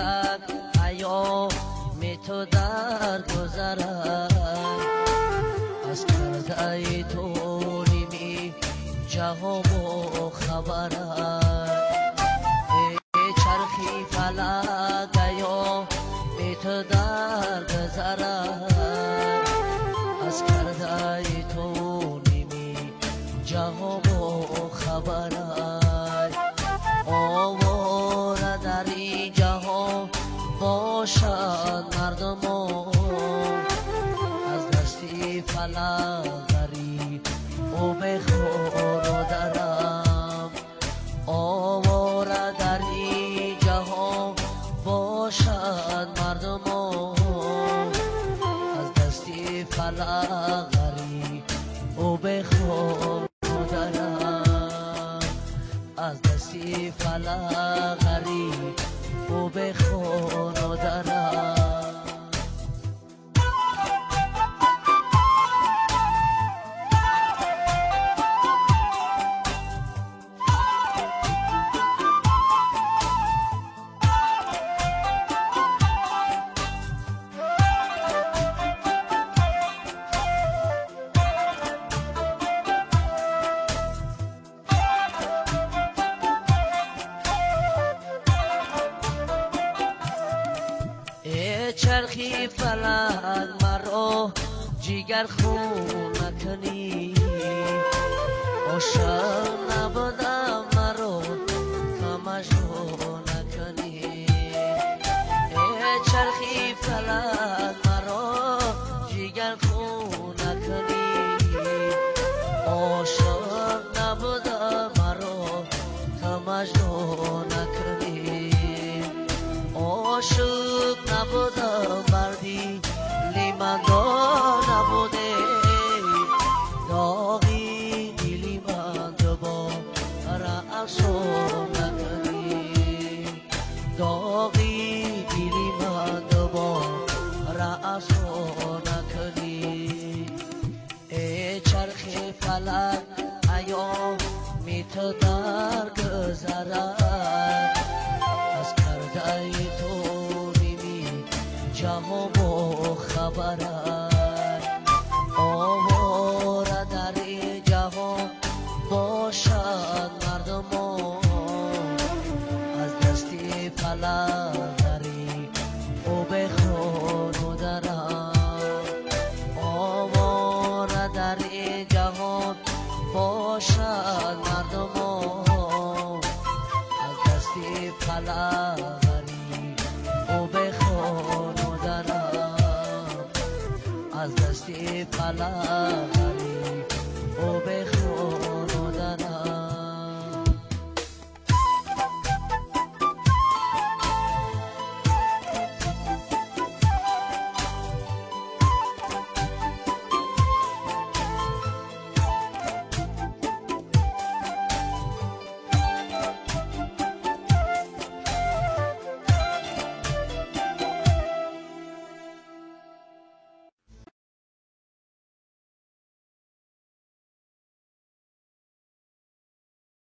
فلک ایام تو در گذرد از کرده تو نیمی جهان و خبرد ای چرخی فلک ایام تو در گذرد از کرده تو نیمی جهان و خبرد آواره در این جهان باشد مردمان از دستی فلک غریب او بخور و درم آواره در این جهان باشد مردمان از دستی فلک غریب او بخور و درم از دستی فلک غریب او بخور و درم چرخی فلک مرا جگر خون نکنی عاشق نبودم مرا کمش نکنی چرخی فلک مرا جگر خون نکنی عاشق نبودم مرا کمش نکنی عاشق نبودم مردی لیمن نبوده داغی دلی من دوباره افسون نکنی داغی دلی من دوباره افسون نکنی ای چرخ فلک ایام تو در گذرد از کرده تو نیمی جهان و خبرد آواره در جهان باشد مردمان از دستی فلک غریب او بخون و درم آواره در جهان باشد مردمان از دستی فلک غریب او بخون و درم از دستی فلک غریب